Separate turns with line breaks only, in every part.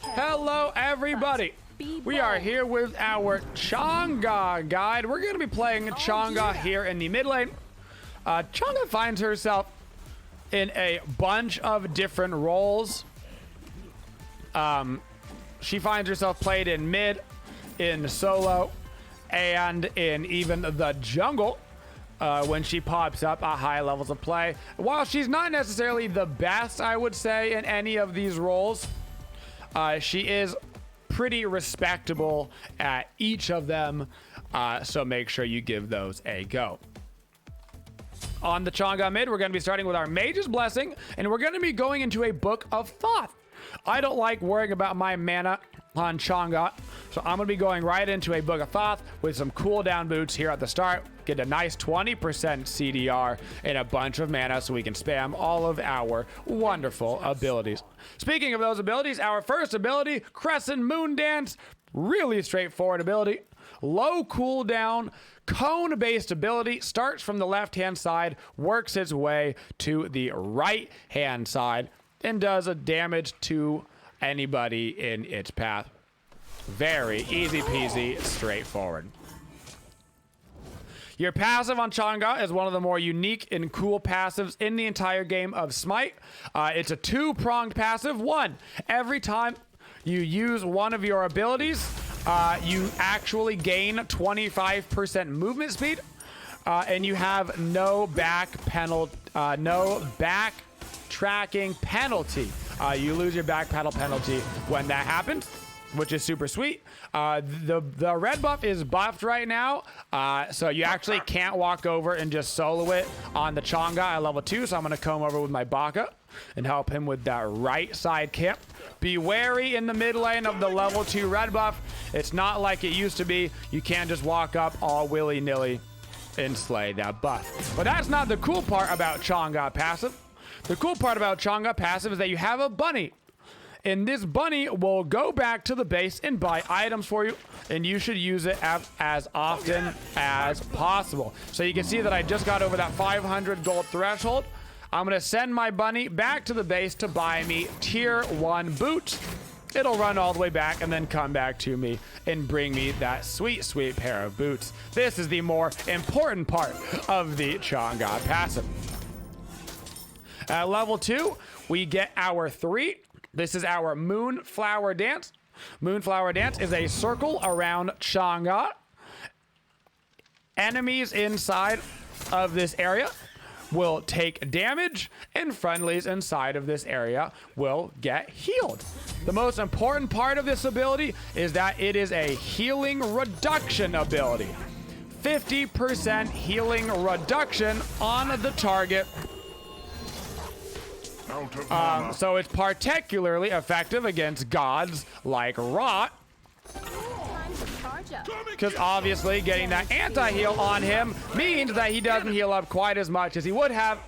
Hello everybody! We are here with our Chang'e guide. We're going to be playing Chang'e here in the mid lane. Chang'e finds herself in a bunch of different roles. She finds herself played in mid, in solo, and in even the jungle when she pops up at high levels of play. While she's not necessarily the best, I would say, in any of these roles, she is pretty respectable at each of them, so make sure you give those a go. On the Chang'e mid, we're going to be starting with our Mage's Blessing, and we're going to be going into a Book of Thoth. I don't like worrying about my mana on Chang'e, so I'm going to be going right into a Book of Thoth with some cooldown boots here at the start. Get a nice 20% CDR and a bunch of mana so we can spam all of our wonderful abilities. Speaking of those abilities, our first ability, Crescent Moon Dance, really straightforward ability. Low cooldown, cone-based ability, starts from the left-hand side, works its way to the right-hand side, and does a damage to anybody in its path. Very easy peasy, straightforward. Your passive on Chang'e is one of the more unique and cool passives in the entire game of Smite. It's a two-pronged passive. One, every time you use one of your abilities, you actually gain 25% movement speed, and you have no backtracking penalty. You lose your back pedal penalty when that happens, which is super sweet. The red buff is buffed right now, so you actually can't walk over and just solo it on the Chang'e at level 2, so I'm going to come over with my Baka and help him with that right side camp. Be wary in the mid lane of the level 2 red buff. It's not like it used to be. You can't just walk up all willy-nilly and slay that buff. But that's not the cool part about Chang'e passive. The cool part about Chang'e passive is that you have a bunny. And this bunny will go back to the base and buy items for you, and you should use it as often as possible. So you can see that I just got over that 500 gold threshold. I'm going to send my bunny back to the base to buy me tier 1 boots. It'll run all the way back and then come back to me and bring me that sweet, sweet pair of boots. This is the more important part of the Chang'e passive. At level 2, we get our 3. This is our Moonflower Dance. Moonflower Dance is a circle around Chang'e. Enemies inside of this area will take damage, and friendlies inside of this area will get healed. The most important part of this ability is that it is a healing reduction ability. 50% healing reduction on the target. So it's particularly effective against gods like Rot, because obviously getting that anti-heal on him means that he doesn't heal up quite as much as he would have.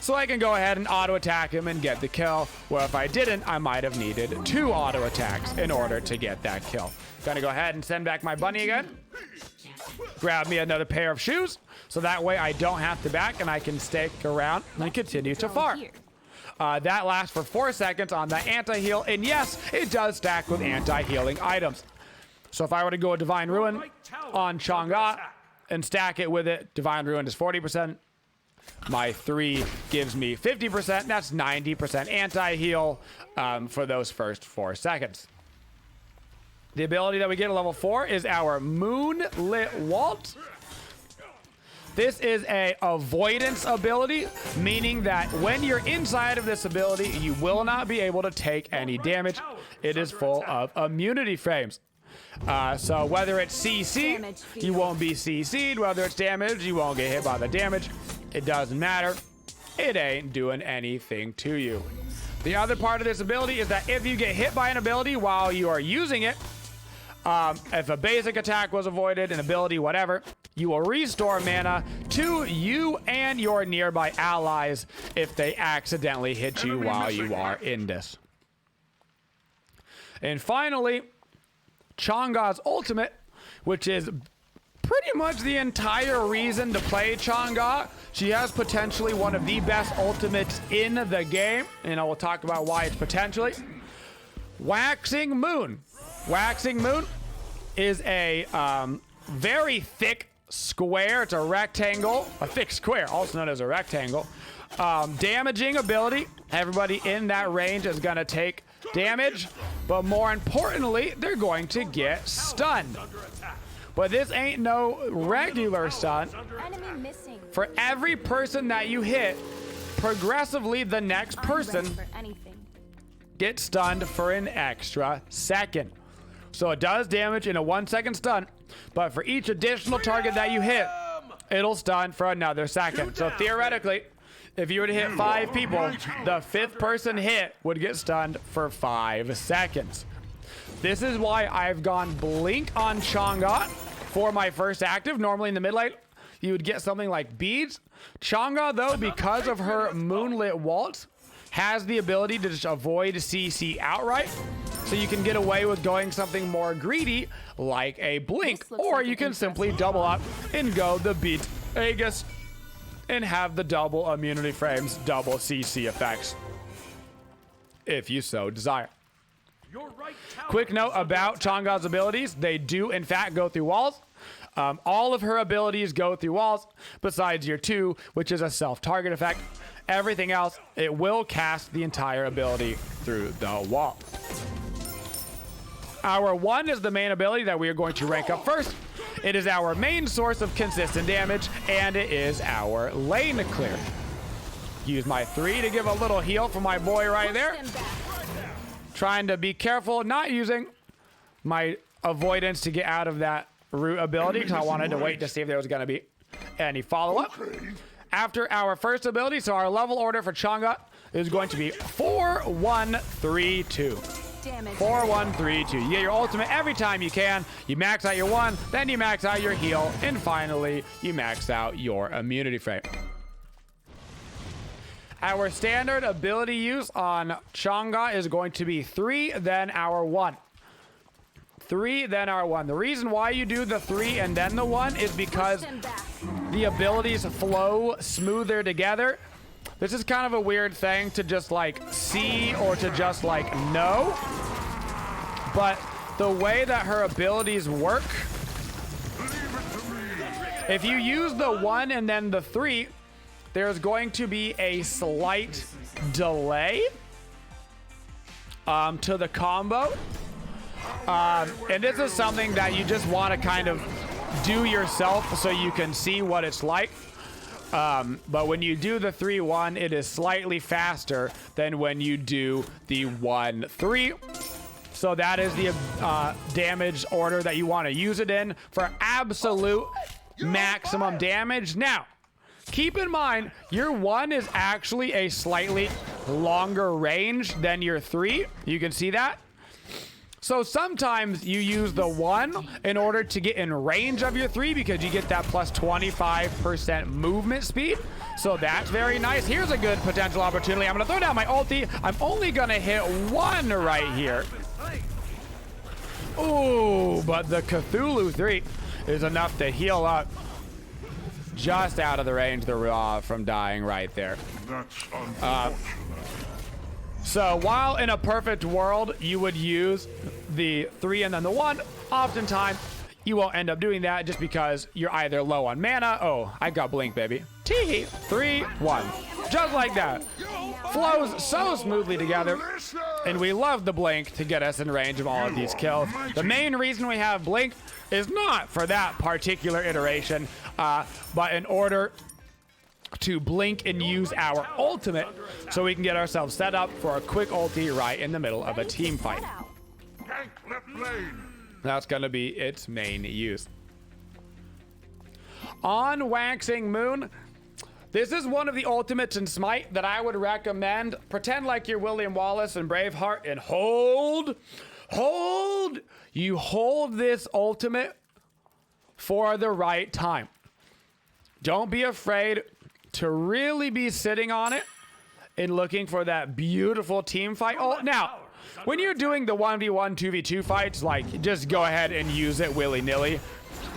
So I can go ahead and auto attack him and get the kill, where if I didn't, I might have needed 2 auto attacks in order to get that kill. Gonna go ahead and send back my bunny again. Grab me another pair of shoes, so that way I don't have to back and I can stick around and continue to farm. That lasts for 4 seconds on the anti-heal, and yes, it does stack with anti-healing items. So if I were to go a Divine Ruin on Chang'e and stack it with it, Divine Ruin is 40%. My 3 gives me 50%. That's 90% anti-heal for those first 4 seconds. The ability that we get at level 4 is our Moonlit Waltz. This is a avoidance ability, meaning that when you're inside of this ability, you will not be able to take any damage. It is full of immunity frames. So whether it's CC, you won't be CC'd. Whether it's damage, you won't get hit by the damage. It doesn't matter. It ain't doing anything to you. The other part of this ability is that if you get hit by an ability while you are using it, if a basic attack was avoided, an ability, whatever, you will restore mana to you and your nearby allies if they accidentally hit you while you are in this. And finally, Chang'e's ultimate, which is pretty much the entire reason to play Chang'e. She has potentially one of the best ultimates in the game, and I will talk about why it's potentially. Waxing Moon. Waxing Moon is a very thick square. It's a rectangle, a thick square, also known as a rectangle. Damaging ability. Everybody in that range is going to take damage, but more importantly, they're going to get stunned. But this ain't no regular stun. For every person that you hit, progressively the next person gets stunned for an extra second. So it does damage in a 1 second stun, but for each additional target that you hit, it'll stun for another second. So theoretically, if you were to hit 5 people, the 5th person hit would get stunned for 5 seconds. This is why I've gone blink on Chang'e for my first active. Normally in the mid lane, you would get something like beads. Chang'e, though, because of her moonlit waltz, has the ability to just avoid CC outright. So you can get away with going something more greedy like a blink, or you can simply double up and go the beat Aegis and have the double immunity frames, double CC effects, if you so desire. Quick note about Chang'e's abilities. They do, in fact, go through walls. All of her abilities go through walls, besides your 2, which is a self-target effect. Everything else, it will cast the entire ability through the wall. Our 1 is the main ability that we are going to rank up first. It is our main source of consistent damage, and it is our lane clear. Use my 3 to give a little heal for my boy right there. Trying to be careful, not using my avoidance to get out of that root ability, because I wanted to wait to see if there was going to be any follow-up. After our first ability, so our level order for Chang'e is going to be 4-1-3-2. 4-1-3-2. You get your ultimate every time you can. You max out your 1, then you max out your heal, and finally, you max out your immunity frame. Our standard ability use on Chang'e is going to be 3, then our 1. 3, then our 1. The reason why you do the 3 and then the 1 is because the abilities flow smoother together. This is kind of a weird thing to just like see or to just like know. But the way that her abilities work, if you use the 1 and then the 3, there's going to be a slight delay to the combo. And this is something that you just want to kind of do yourself so you can see what it's like. But when you do the 3-1, it is slightly faster than when you do the 1-3. So that is the damage order that you want to use it in for absolute maximum damage. Now, keep in mind, your 1 is actually a slightly longer range than your 3. You can see that. So sometimes you use the 1 in order to get in range of your 3 because you get that plus 25% movement speed. So that's very nice. Here's a good potential opportunity. I'm going to throw down my ulti. I'm only going to hit 1 right here. Ooh, but the Cthulhu 3 is enough to heal up just out of the range from dying right there.
That's unfortunate.
So while in a perfect world, you would use the 3 and then the 1, oftentimes you won't end up doing that just because you're either low on mana. Oh, I got blink, baby. T 3 1. Just like that. Flows so smoothly together. And we love the blink to get us in range of all of these kills. The main reason we have blink is not for that particular iteration, but in order to blink and use our ultimate so we can get ourselves set up for a quick ulti right in the middle of a team fight. That's going to be its main use. On Waxing Moon, this is one of the ultimates in Smite that I would recommend. Pretend like you're William Wallace and Braveheart and hold. You hold this ultimate for the right time. Don't be afraid to really be sitting on it and looking for that beautiful team fight. Oh, now, when you're doing the 1v1, 2v2 fights, like, just go ahead and use it willy-nilly.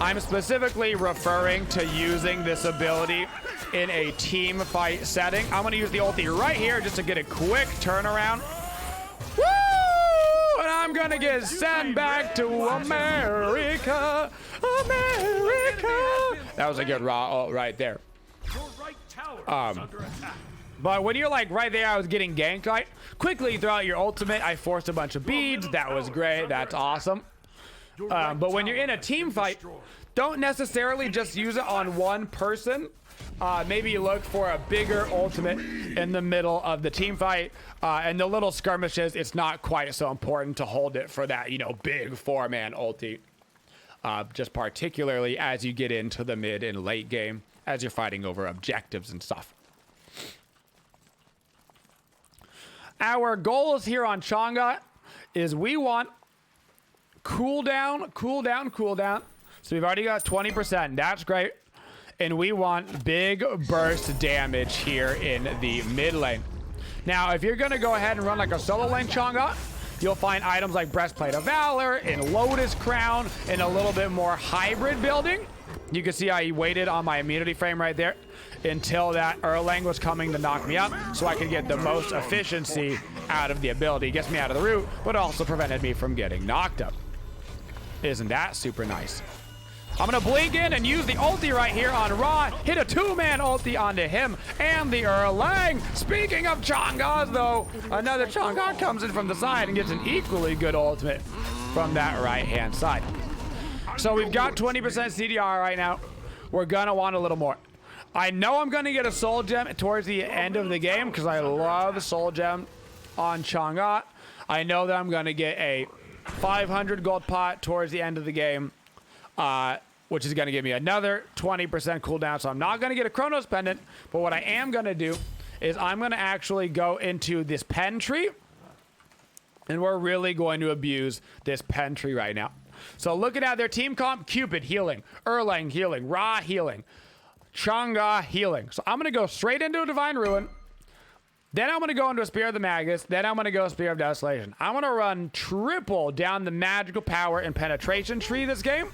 I'm specifically referring to using this ability in a team fight setting. I'm going to use the ulti right here just to get a quick turnaround. Woo! And I'm going to get sent back to America. America. That was a good raw ult right there. But when you're like right there, I was getting ganked, right? Quickly throw out your ultimate. I forced a bunch of beads. That was great. That's awesome. But when you're in a team fight, don't necessarily just use it on one person. Maybe you look for a bigger ultimate in the middle of the team fight. And the little skirmishes, it's not quite so important to hold it for that, you know, big 4-man ulti. Just particularly as you get into the mid and late game, as you're fighting over objectives and stuff. Our goals here on Chang'e is we want cooldown. So we've already got 20%. That's great. And we want big burst damage here in the mid lane. Now, if you're going to go ahead and run like a solo lane Chang'e, you'll find items like Breastplate of Valor and Lotus Crown and a little bit more hybrid building. You can see how he waited on my immunity frame right there until that Erlang was coming to knock me up so I could get the most efficiency out of the ability. It gets me out of the root, but also prevented me from getting knocked up. Isn't that super nice? I'm going to blink in and use the ulti right here on Ra. Hit a 2-man ulti onto him and the Erlang. Speaking of Chang'es, though, another Chang'e comes in from the side and gets an equally good ultimate from that right-hand side. So we've got 20% CDR right now. We're going to want a little more. I know I'm going to get a soul gem towards the end of the game because I love soul gem on Chang'e. I know that I'm going to get a 500 gold pot towards the end of the game, which is going to give me another 20% cooldown. So I'm not going to get a Chronos pendant, but what I am going to do is I'm going to actually go into this pen tree, and we're really going to abuse this pen tree right now. So looking at their team comp, Cupid healing, Erlang healing, Ra healing, Chang'e healing. So I'm going to go straight into a Divine Ruin. Then I'm going to go into a Spear of the Magus. Then I'm going to go Spear of Desolation. I'm going to run triple down the magical power and penetration tree this game.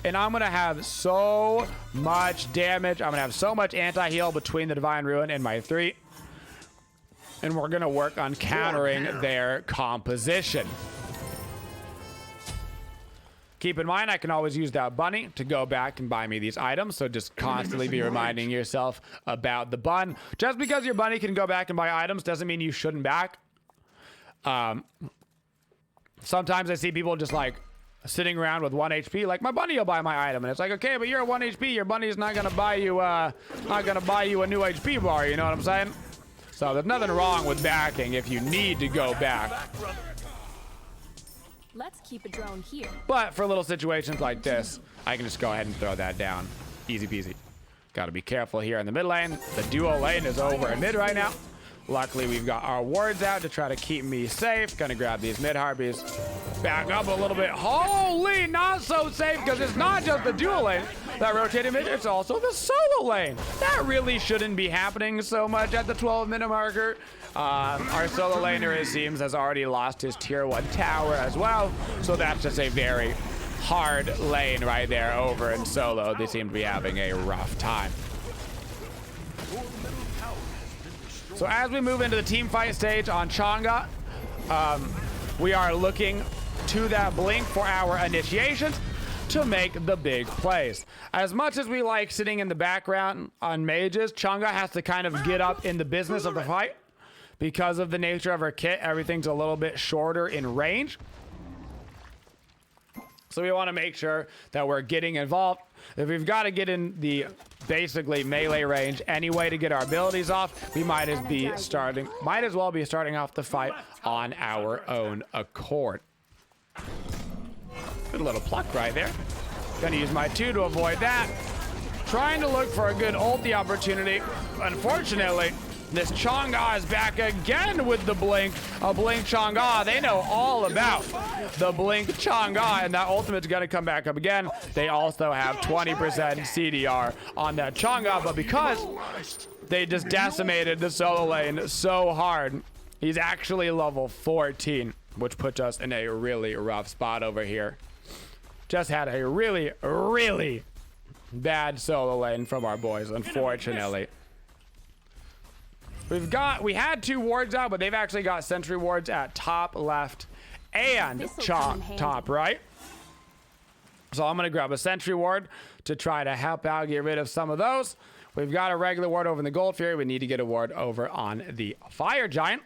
And I'm going to have so much damage. I'm going to have so much anti-heal between the Divine Ruin and my 3. And we're going to work on countering their composition. Keep in mind, I can always use that bunny to go back and buy me these items. So just constantly be reminding yourself about the bun. Just because your bunny can go back and buy items doesn't mean you shouldn't back. Sometimes I see people just like sitting around with 1 HP, like my bunny will buy my item. And it's like, okay, but you're at 1 HP. Your bunny's not going to buy you, a new HP bar. You know what I'm saying? So there's nothing wrong with backing if you need to go back.
Let's keep a drone here.
But for little situations like this, I can just go ahead and throw that down. Easy peasy. Got to be careful here in the mid lane. The duo lane is over in mid right now. Luckily, we've got our wards out to try to keep me safe. Gonna grab these mid harpies. Back up a little bit. Holy, not so safe, because it's not just the duo lane that rotated mid, it's also the solo lane. That really shouldn't be happening so much at the 12-minute marker. Our solo laner, it seems, has already lost his tier 1 tower as well. So that's just a very hard lane right there over in solo. They seem to be having a rough time. So as we move into the team fight stage on Chang'e, we are looking to that blink for our initiations to make the big plays. As much as we like sitting in the background on mages, Chang'e has to kind of get up in the business of the fight. Because of the nature of her kit, everything's a little bit shorter in range. So we want to make sure that we're getting involved. If we've got to get in the basically melee range anyway to get our abilities off, we might as well be starting off the fight on our own accord. Good little pluck right there. Gonna use my 2 to avoid that. Trying to look for a good ulti opportunity. Unfortunately, this Chang'e is back again with the blink. A blink Chang'e. They know all about the blink Chang'e, and that ultimate's gonna come back up again. They also have 20% CDR on that Chang'e, but because they just decimated the solo lane so hard, he's actually level 14, which puts us in a really rough spot over here. Just had a really, really bad solo lane from our boys, unfortunately. We had 2 wards out, but they've actually got sentry wards at top left and top right. So I'm gonna grab a sentry ward to try to help out, get rid of some of those. We've got a regular ward over in the Gold Fury. We need to get a ward over on the Fire Giant.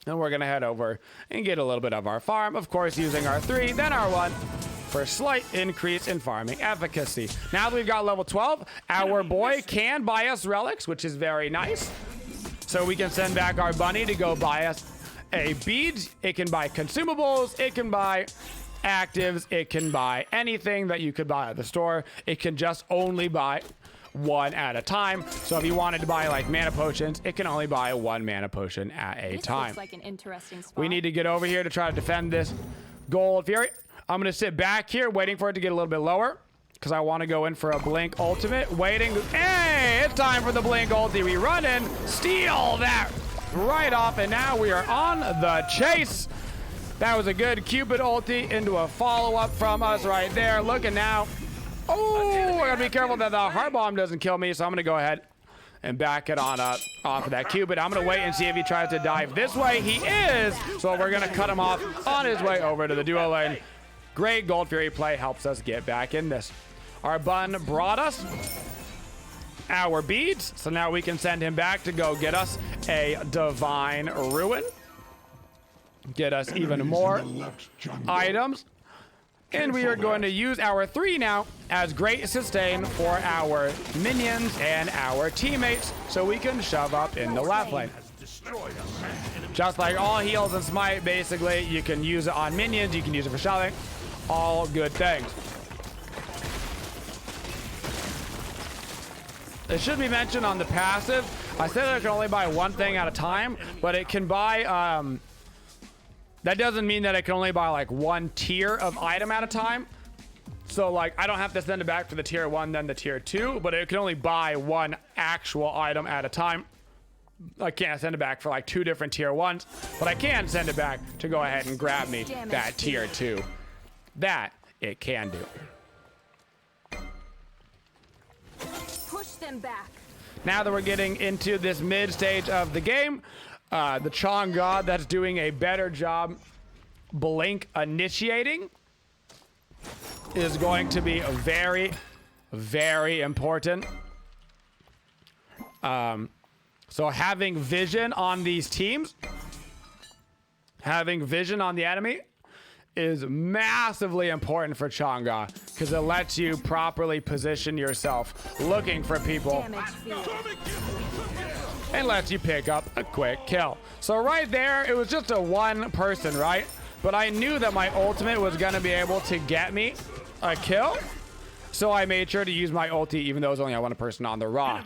And we're gonna head over and get a little bit of our farm. Of course, using our 3, then our 1. For a slight increase in farming efficacy. Now that we've got level 12, our boy can buy us relics, which is very nice. So we can send back our bunny to go buy us a bead. It can buy consumables. It can buy actives. It can buy anything that you could buy at the store. It can just only buy 1 at a time. So if you wanted to buy like mana potions, it can only buy 1 mana potion at a time.
Looks like an interesting spot.
We need to get over here to try to defend this Gold Fury. I'm going to sit back here waiting for it to get a little bit lower because I want to go in for a Blink ultimate. Waiting. Hey, it's time for the Blink ulti. We run in, steal that right off, and now we are on the chase. That was a good Cupid ulti into a follow-up from us right there. Looking now. Oh, I got to be careful that the heart bomb doesn't kill me, so I'm going to go ahead and back it on up off of that Cupid. I'm going to wait and see if he tries to dive this way. He is, so we're going to cut him off on his way over to the duo lane. Great Gold Fury play, helps us get back in this. Our bun brought us our beads, so now we can send him back to go get us a Divine Ruin. Get us even more items. And we are going to use our 3 now as great sustain for our minions and our teammates so we can shove up in the left lane. Just like all heals and Smite, basically, you can use it on minions, you can use it for shoving. All good things. It should be mentioned on the passive. I said that it can only buy 1 thing at a time, but it can buy, that doesn't mean that it can only buy like 1 tier of item at a time. So like, I don't have to send it back for the tier 1, then the tier 2, but it can only buy 1 actual item at a time. I can't send it back for like 2 different tier 1s, but I can send it back to go ahead and grab me that tier 2. That it can do.
Push them back.
Now that we're getting into this mid stage of the game, the Chang'e that's doing a better job blink initiating is going to be very, very important. So having vision on these teams, having vision on the enemy is massively important for Chang'e because it lets you properly position yourself looking for people and lets you pick up a quick kill. So right there, it was just a 1 person, right? But I knew that my ultimate was going to be able to get me a kill. So I made sure to use my ulti even though it was only a 1 person on the raw.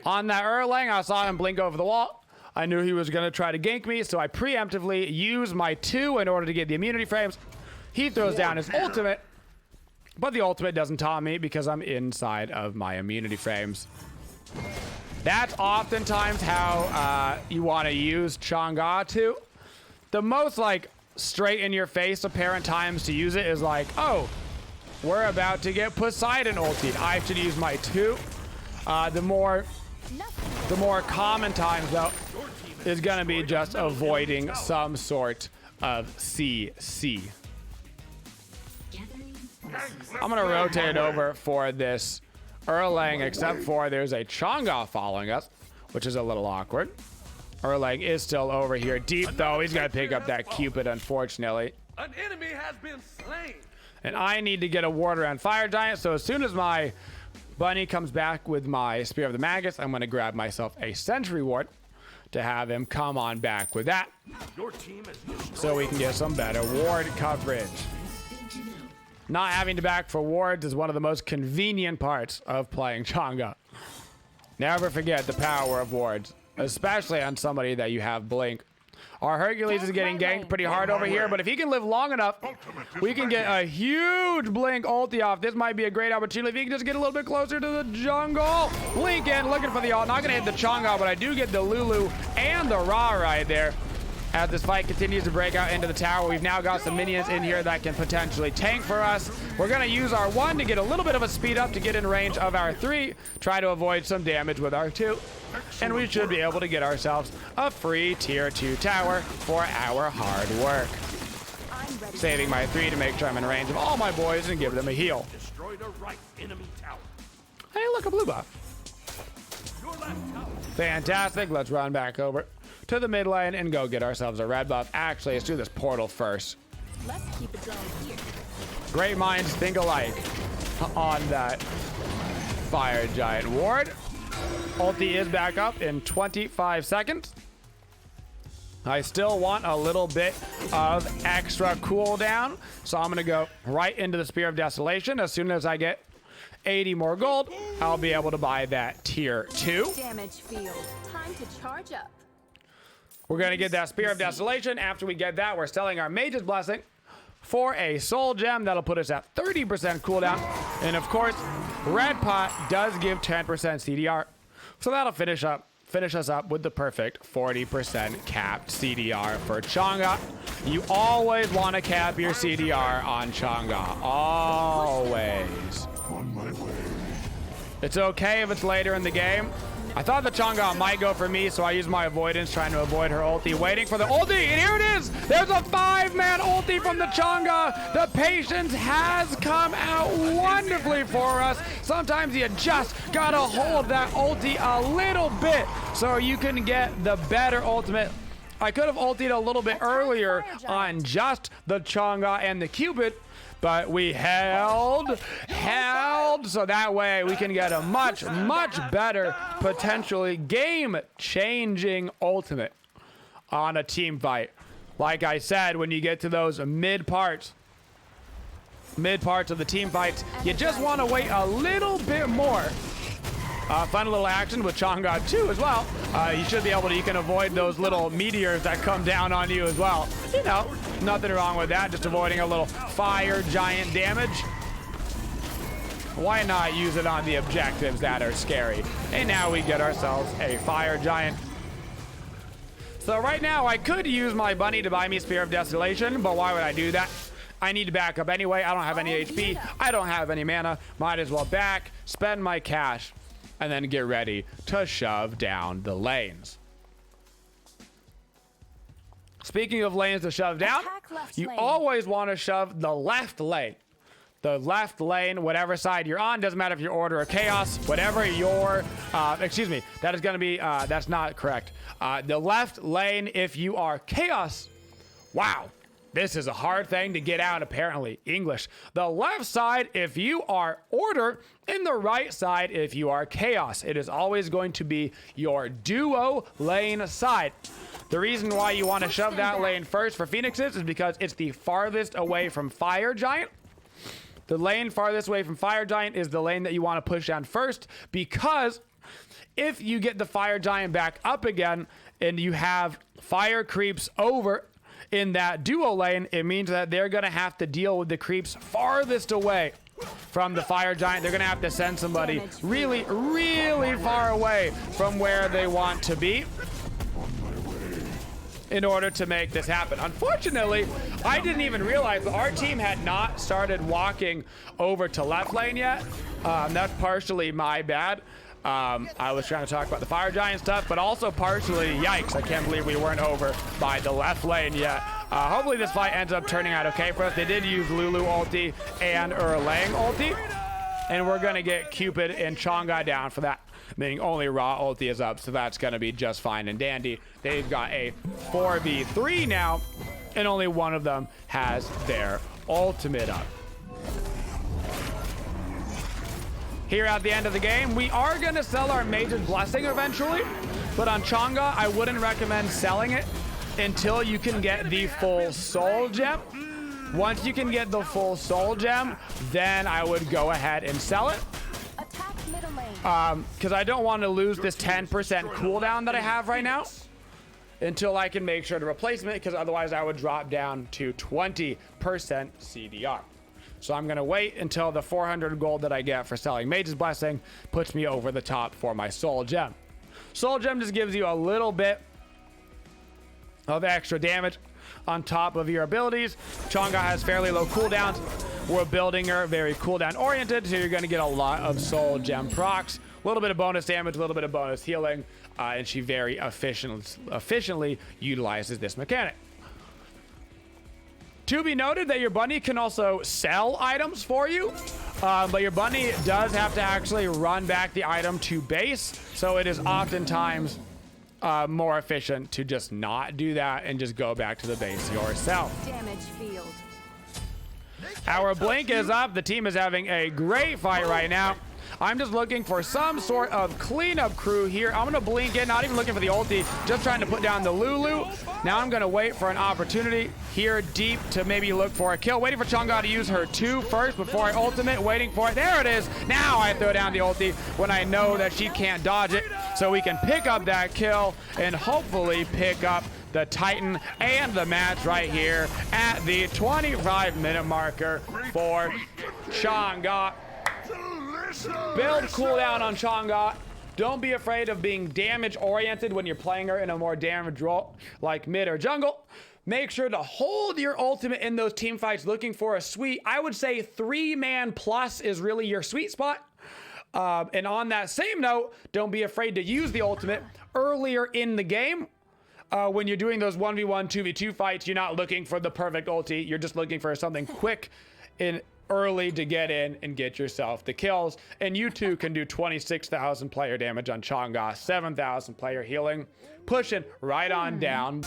On that Erlang, I saw him blink over the wall. I knew he was going to try to gank me, so I preemptively used my 2 in order to get the immunity frames. He throws down his ultimate, but the ultimate doesn't taunt me because I'm inside of my immunity frames. That's oftentimes how you want to use Chang'e too. The most like straight in your face apparent times to use it is like, oh, we're about to get Poseidon ulti. I should use my 2. The more common times though is gonna be just avoiding some sort of CC. I'm gonna rotate over for this Erlang, except for there's a Chang'e following us, which is a little awkward. Erlang is still over here deep though. He's gonna pick up that Cupid, unfortunately.
An enemy has been slain.
And I need to get a ward around Fire Giant, so as soon as my bunny comes back with my Spear of the Magus, I'm gonna grab myself a Sentry Ward to have him come on back with that.
Your team is
So we can get some better ward coverage. Not having to back for wards is one of the most convenient parts of playing Chang'e. Never forget the power of wards, especially on somebody that you have blink. Our Hercules is getting ganked pretty hard over here, but if he can live long enough, we can get a huge blink ulti off. This might be a great opportunity if he can just get a little bit closer to the jungle. Blink in, looking for the ult. Not gonna hit the Chang'e, but I do get the Lulu and the Ra right there. As this fight continues to break out into the tower, we've now got some minions in here that can potentially tank for us. We're going to use our 1 to get a little bit of a speed up to get in range of our 3, try to avoid some damage with our 2, and we should be able to get ourselves a free tier 2 tower for our hard work. Saving my 3 to make sure I'm in range of all my boys and give them a heal.
Destroy the right enemy tower.
Hey, look, a blue buff.
Your left tower.
Fantastic. Let's run back over to the mid lane and go get ourselves a red buff. Actually, let's do this portal first.
Let's keep it going here.
Great minds think alike on that fire giant ward. Ulti is back up in 25 seconds. I still want a little bit of extra cooldown, so I'm going to go right into the Spear of Desolation. As soon as I get 80 more gold, I'll be able to buy that tier 2.
Damage field. Time to charge up.
We're going to get that Spear of Desolation. After we get that, we're selling our Mage's Blessing for a soul gem. That'll put us at 30% cooldown. And of course, Red Pot does give 10% CDR. So that'll finish us up with the perfect 40% capped CDR for Chang'e. You always want to cap your CDR on Chang'e. Always. It's okay if it's later in the game. I thought the Chang'e might go for me, so I used my avoidance, trying to avoid her ulti, waiting for the ulti, and here it is! There's a 5-man ulti from the Chang'e! The patience has come out wonderfully for us. Sometimes you just gotta hold that ulti a little bit so you can get the better ultimate. I could have ultied a little bit earlier on just the Chang'e and the Cupid, but we held, so that way we can get a much better, potentially game-changing ultimate on a team fight. Like I said, when you get to those mid parts of the team fights, you just want to wait a little bit more. Fun little action with Chang'e too as well. You should be able to, you can avoid those little meteors that come down on you as well. You know, nothing wrong with that, just avoiding a little fire giant damage. Why not use it on the objectives that are scary? And now we get ourselves a fire giant. So right now I could use my bunny to buy me Spear of Desolation, but why would I do that? I need to back up anyway. I don't have any HP. I don't have any mana. Might as well back, spend my cash, and then get ready to shove down the lanes. Speaking of lanes to shove down, you always want to shove the left lane. The left lane, whatever side you're on, doesn't matter if you're Order or Chaos, whatever your, excuse me, that is going to be, that's not correct. The left lane, if you are Chaos, wow. This is a hard thing to get out, apparently. English. The left side, if you are Order, and the right side, if you are Chaos. It is always going to be your duo lane side. The reason why you want to shove that lane first for Phoenixes is because it's the farthest away from Fire Giant. The lane farthest away from Fire Giant is the lane that you want to push down first, because if you get the Fire Giant back up again and you have fire creeps over in that duo lane, it means that they're going to have to deal with the creeps farthest away from the Fire Giant. They're going to have to send somebody really far away from where they want to be in order to make this happen. Unfortunately, I didn't even realize that our team had not started walking over to left lane yet. That's partially my bad. I was trying to talk about the Fire Giant stuff, but also partially, yikes, I can't believe we weren't over by the left lane yet. Hopefully this fight ends up turning out okay for us. They did use Lulu ulti and Erlang ulti, and we're going to get Cupid and Chang'e down for that, meaning only Raw ulti is up, so that's going to be just fine and dandy. They've got a 4v3 now, and only one of them has their ultimate up. Here at the end of the game, we are going to sell our Mage's Blessing eventually, but on Chang'e, I wouldn't recommend selling it until you can get the full soul gem. Once you can get the full soul gem, then I would go ahead and sell it. Because I don't want to lose this 10% cooldown that I have right now until I can make sure to replace it, because otherwise I would drop down to 20% CDR. So I'm going to wait until the 400 gold that I get for selling Mage's Blessing puts me over the top for my Soul Gem. Soul Gem just gives you a little bit of extra damage on top of your abilities. Chang'e has fairly low cooldowns. We're building her very cooldown oriented, so you're going to get a lot of soul gem procs, a little bit of bonus damage, a little bit of bonus healing, and she very efficiently utilizes this mechanic. To be noted that your bunny can also sell items for you, but your bunny does have to actually run back the item to base, so it is oftentimes more efficient to just not do that and just go back to the base yourself.
Damage field.
Our blink is up. The team is having a great fight right now. I'm just looking for some sort of cleanup crew here. I'm gonna blink in, not even looking for the ulti, just trying to put down the Lulu. Now I'm gonna wait for an opportunity here deep to maybe look for a kill. Waiting for Chang'e to use her 2 first before I ultimate, waiting for it. There it is. Now I throw down the ulti when I know that she can't dodge it, so we can pick up that kill and hopefully pick up the Titan and the match right here at the 25-minute marker for Chang'e. Build cooldown on Chang'e. Don't be afraid of being damage oriented when you're playing her in a more damage role like mid or jungle. Make sure to hold your ultimate in those team fights looking for a sweet, I would say 3-man plus is really your sweet spot. And on that same note, don't be afraid to use the ultimate earlier in the game. When you're doing those 1v1, 2v2 fights, you're not looking for the perfect ulti. You're just looking for something quick and early to get in and get yourself the kills. And you too can do 26,000 player damage on Chang'e, 7,000 player healing, pushing right on down.